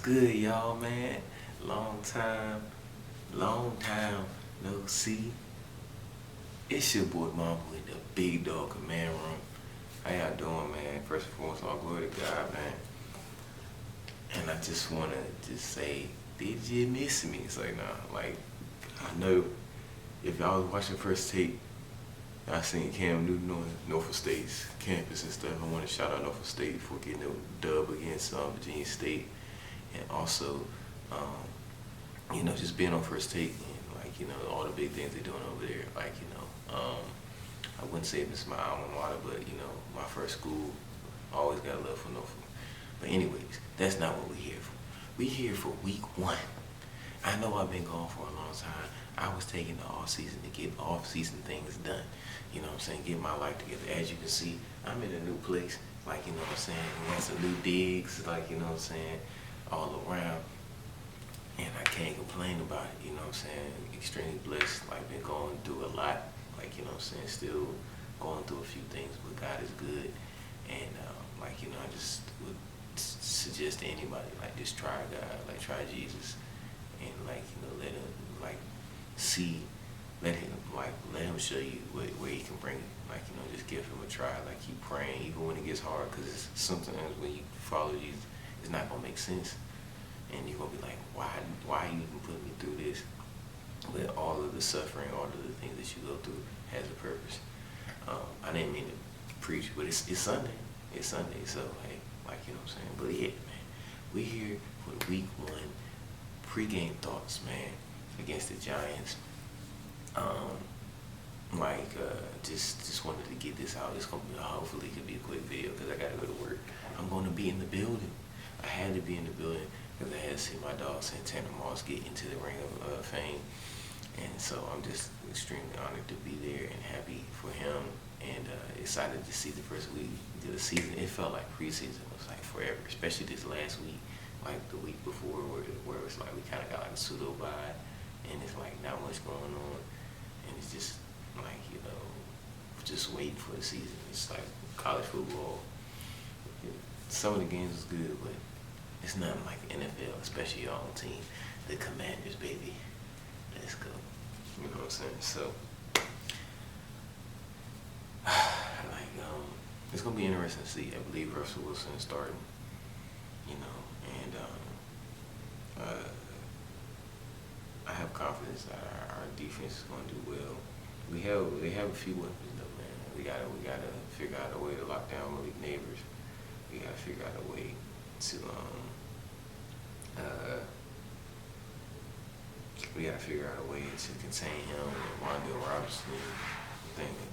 good, y'all, man? Long time, long time no see. It's your boy Mama in the big dog command room. How y'all doing, man? First and foremost, all glory to God, man. And I just wanna just say, did you miss me? It's like, nah, like, I know if y'all was watching First Take, I seen Cam Newton on Norfolk State's campus and stuff. I want to shout out Norfolk State for getting a dub against Virginia State, and also, just being on First Take and all the big things they're doing over there. I wouldn't say it's my alma mater, but my first school. Always got love for Norfolk. But anyways, that's not what we're here for. We're here for week 1. I know I've been gone for a long time. I was taking the off season to get off season things done. You know what I'm saying? Get my life together. As you can see, I'm in a new place. You know what I'm saying? We got some new digs, you know what I'm saying, all around. And I can't complain about it, you know what I'm saying? Extremely blessed. Been going through a lot. You know what I'm saying? Still going through a few things, but God is good. And I just would suggest to anybody, just try God, try Jesus, and let him see, let him show you where he can bring you. Just give him a try. Keep praying even when it gets hard, because it's sometimes when you follow Jesus, it's not gonna make sense, and you're gonna be like, why you even putting me through this? But all of the suffering, all of the things that you go through has a purpose. I didn't mean to preach, but it's Sunday. It's Sunday, so hey, you know what I'm saying? But yeah, man, we here for the week 1 pregame thoughts, man, against the Giants. Just wanted to get this out. It's gonna be, hopefully it could be a quick video because I gotta go to work. I'm gonna be in the building. I had to be in the building because I had to see my dog Santana Moss get into the ring of fame. And so I'm just extremely honored to be there and happy for him, and excited to see the first week of the season. It felt like preseason was forever, especially this last week, the week before where it's we kind of got a pseudo bye, and it's not much going on, and it's just just waiting for the season. It's college football. Some of the games was good, but it's nothing like the NFL, especially your own team, the Commanders, baby. Let's go. You know what I'm saying? So, it's gonna be interesting to see. I believe Russell Wilson is starting. And I have confidence that our defense is gonna do well. They have a few weapons though, man. We gotta figure out a way to lock down Malik Neighbors. We gotta figure out a way to contain him and Wandale Robinson.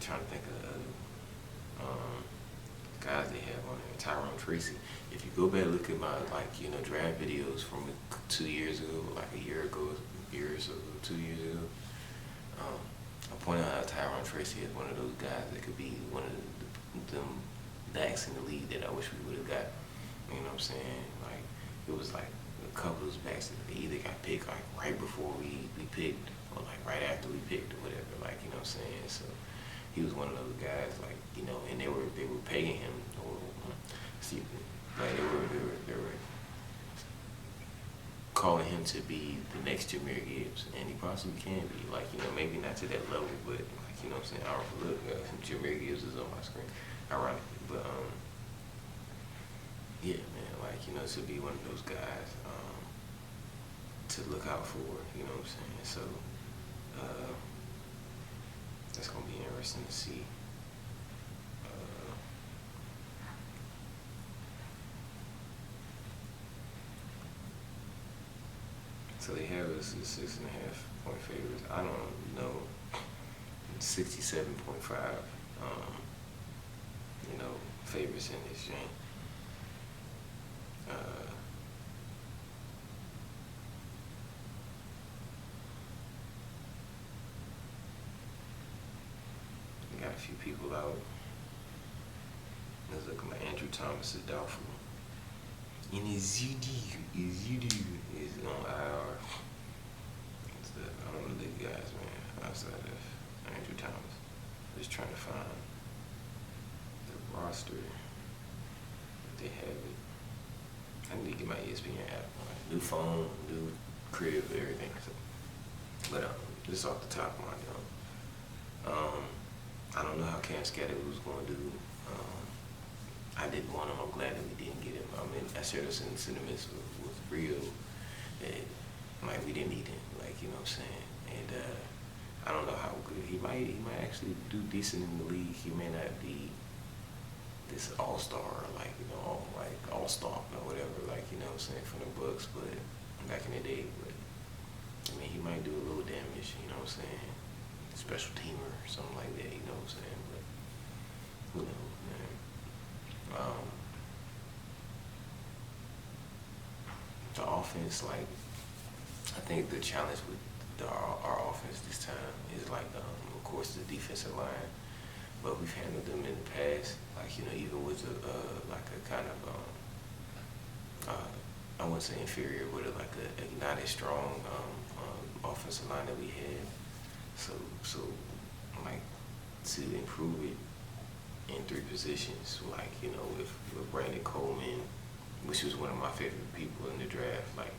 Trying to think of the other guys they have on there. Tyrone Tracy. If you go back and look at my draft videos from 2 years ago, a year or so, 2 years ago, I pointed out Tyrone Tracy as one of those guys that could be one of them backs in the league that I wish we would have got. You know what I'm saying? It was a couple of those backs that they either got picked right before we picked, or right after we picked, or whatever. You know what I'm saying? So he was one of those guys, and they were paying him, or excuse me, they were calling him to be the next Jahmyr Gibbs, and he possibly can be. Maybe not to that level, but you know what I'm saying? I don't look, Jahmyr Gibbs is on my screen, ironically, but yeah, man, to be one of those guys to look out for, you know what I'm saying? So that's gonna be interesting to see. So they have us at 6.5 point favorites. I don't know, 67.5, favorites in this game. We got a few people out. Let's look at my Andrew Thomas is doubtful. And Ezekiel is on IR. I don't know the guys, man, outside of Andrew Thomas. Just trying to find the roster. They have it. I need to get my ESPN app. New phone, new crib, everything. So, but just off the top of my I don't know how Cam Scattergood was going to do. I didn't want him. I'm glad that we didn't get him. I mean, I shared those sentiments with Rio that like we didn't need him. Like, you know what I'm saying? And I don't know how good he might actually do decent in the league. He may not be this all-star, like, you know, like all-star or whatever, like, you know what I'm saying, from the Bucks, but back in the day, but I mean, he might do a little damage, you know what I'm saying, special teamer or something like that, you know what I'm saying, but who knows, man. The offense, like, I think the challenge with our offense this time is like, of course, the defensive line. But we've handled them in the past, like, you know, even with like a kind of, I wouldn't say inferior, but like not as strong offensive line that we had. So like, to improve it in 3 positions, like, you know, with Brandon Coleman, which was one of my favorite people in the draft, like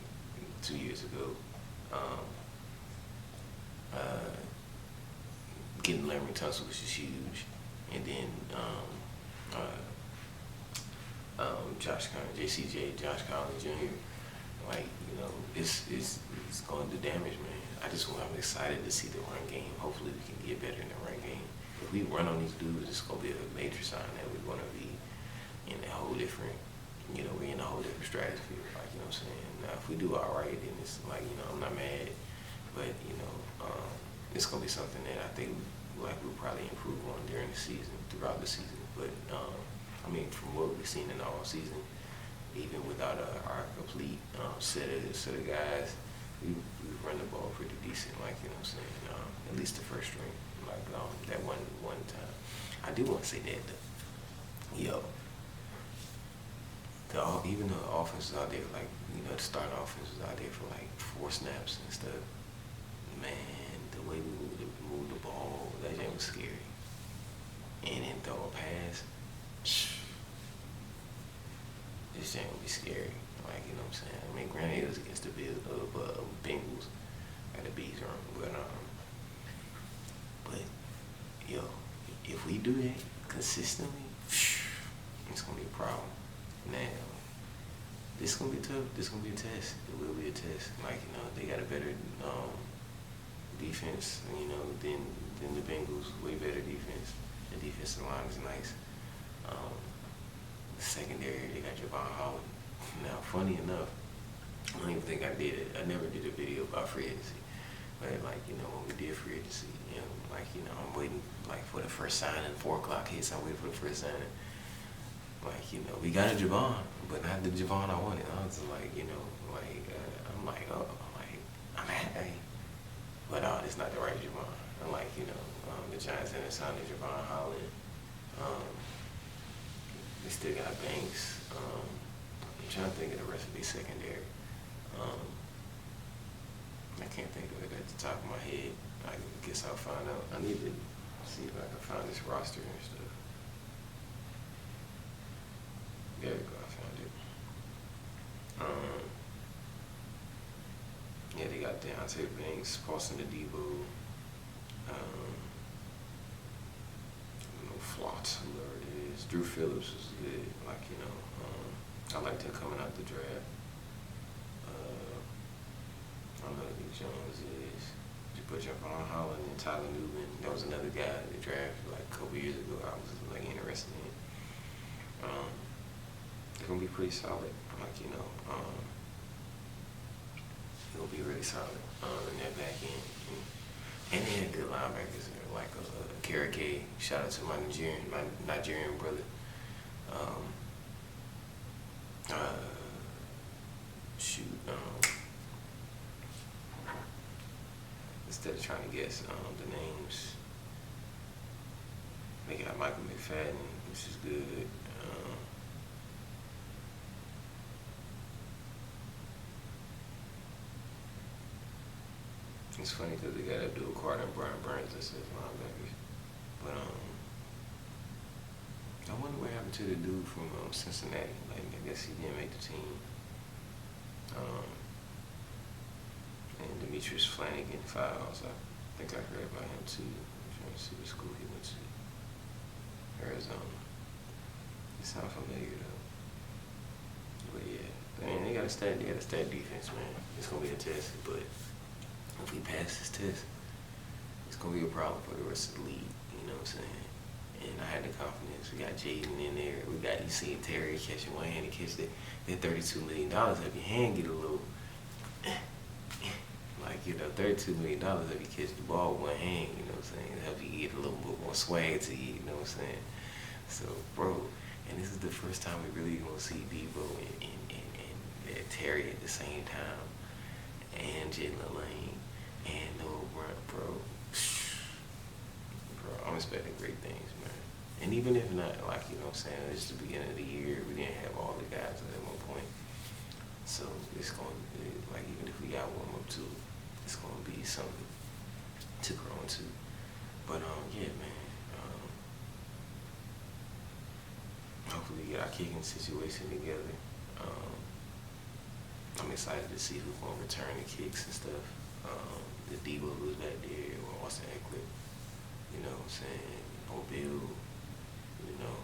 2 years ago. Getting Larry Tunsil, which is huge, and then Josh Collins Jr. Like, you know, it's going to do damage, man. I'm excited to see the run game. Hopefully, we can get better in the run game. If we run on these dudes, it's going to be a major sign that we're going to be in a whole different, you know, we're in a whole different stratosphere. Like, you know what I'm saying? Now, if we do all right, then it's like, you know, I'm not mad, but you know. It's gonna be something that I think like we'll probably improve on during the season, throughout the season. But I mean, from what we've seen in the all season, even without our complete set of guys, we run the ball pretty decent. Like, you know what I'm saying? At least the first string, like that one time. I do want to say that though. Even though the offense is out there, like, you know, the starting offense was out there for like 4 snaps and stuff. Man, the way we move the ball, that thing was scary. And then throw a pass, this thing would be scary. Like, you know what I'm saying? I mean, granted, it was against the Bengals at the Bees run, but yo, if we do that consistently, it's gonna be a problem. Now, this is gonna be tough. This is gonna be a test. It will be a test. Like, you know, they got a better defense, you know, than the Bengals. Way better defense. The defensive line is nice. The secondary, they got Javon Holland. Now, funny enough, I don't even think I did it. I never did a video about free agency. But like, you know, when we did free agency, you know, like, you know, I'm waiting like for the first signing. 4 o'clock hits. I'm waiting for the first signing. Like, you know, we got a Javon, but not the Javon I wanted. I was like, you know, like, I'm like, oh, I'm happy. But it's not the right Javon. I'm like, you know, the Giants ended up signing Javon Holland. They still got Banks. I'm trying to think of the rest of the secondary. I can't think of it at the top of my head. I guess I'll find out. I need to see if I can find this roster and stuff. There we go, I found it. Yeah, they got Deontay Banks, Paulson Adebo, Flott, whoever it is. Drew Phillips is good. Like, you know, I liked him coming out the draft. I don't know who Jones is. You put Javon Holland and Tyler Newman. That was another guy they drafted like a couple years ago. I was like interested in. It's gonna be pretty solid. Like, you know, it'll be really solid in that back end. And they had good linebackers there, like Karake. Shout out to my Nigerian brother. Instead of trying to guess the names, they got Michael McFadden, which is good. It's funny because they got Abdul Carter and Brian Burns that says linebackers. But I wonder what happened to the dude from Cincinnati. Like, I guess he didn't make the team. Um, and Demetrius Flanagan Files. I think I heard about him too. I'm trying to see what school he went to. Arizona. He sounds familiar though. But yeah, man, they got a stat defense, man. It's gonna be a test, but if we pass this test, it's gonna be a problem for the rest of the league. You know what I'm saying? And I had the confidence. We got Jaden in there. We got, you see Terry catching one hand and catch that $32 million. If your hand get a little, like, you know, $32 million if you catch the ball with one hand, you know what I'm saying? Help you get a little bit more swag to you, you know what I'm saying? So, bro, and this is the first time we really gonna see Debo and Terry at the same time, and Jalen Lane, and Noah Brown, bro. I'm expecting great things, man. And even if not, like, you know what I'm saying, it's the beginning of the year, we didn't have all the guys at one point. So it's going to be, like, even if we got warm up too, it's going to be something to grow into. But, yeah, man. Hopefully we get our kicking situation together. I'm excited to see who's going to return the kicks and stuff. The Debo who's back there, or Austin Eckler. You know what I'm saying? Or Bill, you know.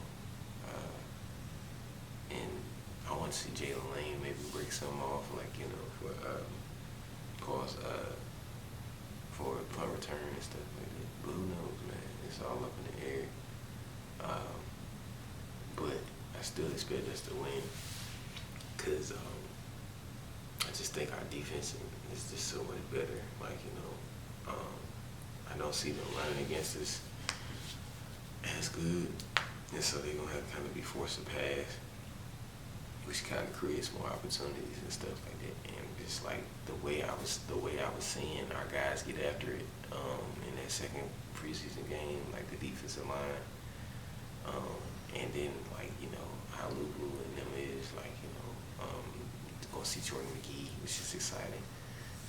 And I want to see Jalen Lane maybe break something off, like, you know, for punt return and stuff like that. But who knows, man? It's all up in the air. But I still expect us to win, because I just think our defense is just so much better. Like, you know, I don't see them running against us as good, and so they're gonna have to kind of be forced to pass, which kind of creates more opportunities and stuff like that. And just like the way I was seeing our guys get after it in that second preseason game, like the defensive line, and then, like, you know, how Lulu and them is, like, you know, gonna see Jordan McGee, which is exciting.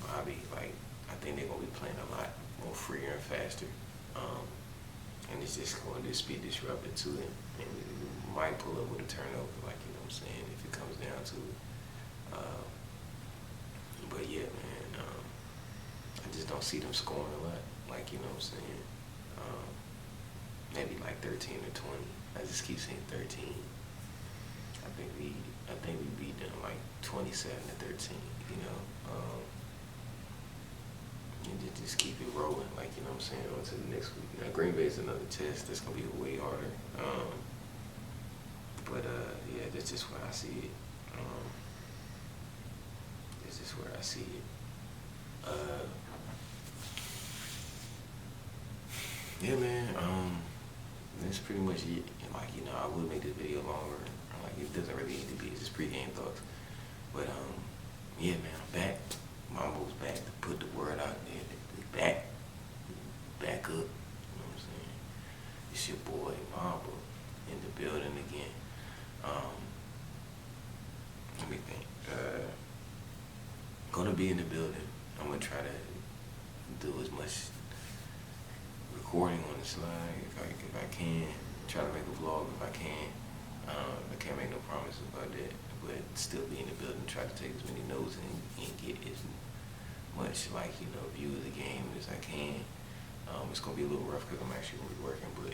Bobby, like, I think they're gonna be playing a lot more freer and faster, and it's just going to be disruptive to them, and we might pull up with a turnover, like, you know what I'm saying, if it comes down to it. But yeah, man, I just don't see them scoring a lot, like, you know what I'm saying. Maybe like 13 or 20. I just keep saying 13. I think we beat them like 27 to 13. You know. And just keep it rolling, like, you know what I'm saying, on to the next week. Now, Green Bay's another test that's going to be way harder. But, yeah, that's just where I see it. That's just where I see it. Yeah, man, that's pretty much it. And, like, you know, I would make this video longer. Like, it doesn't really need to be, it's just pregame thoughts. But, yeah, man, I'm back. Mambo's back to put the word out there. Back up. You know what I'm saying? It's your boy Mambo in the building again. Let me think. Gonna be in the building. I'm gonna try to do as much recording on the slide if I can. Try to make a vlog if I can. I can't make no promises about that, but still be in the building. Try to take as many notes and get as much, like, you know, view of the game as I can. It's gonna be a little rough because I'm actually gonna be working, but,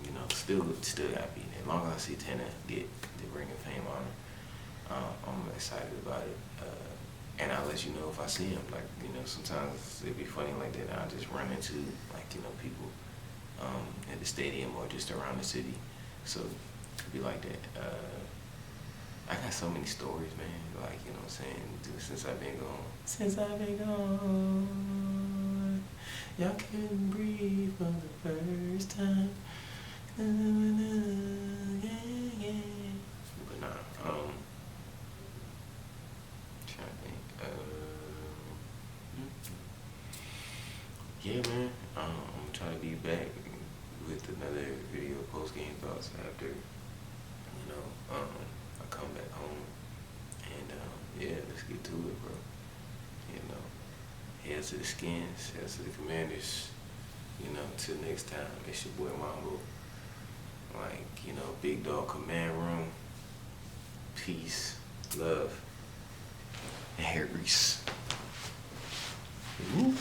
you know, still gotta be there. As long as I see Tanner get the Ring of Fame honor, I'm excited about it. And I'll let you know if I see him. Like, you know, sometimes it'd be funny like that. I'll just run into, like, you know, people at the stadium or just around the city. So it'd be like that. I got so many stories, man. Like, you know what I'm saying? Since I've been gone, y'all couldn't breathe for the first time. Yeah. But nah, trying to think. Yeah, man. I'm trying to be back with another video post-game thoughts after, you know, I come back home. And yeah, let's get to it, bro. You know, head to the Skins, head to the Commanders. You know, till next time, it's your boy Mambo. Like, you know, Big Dog Command Room. Peace, love. and hair grease. Ooh.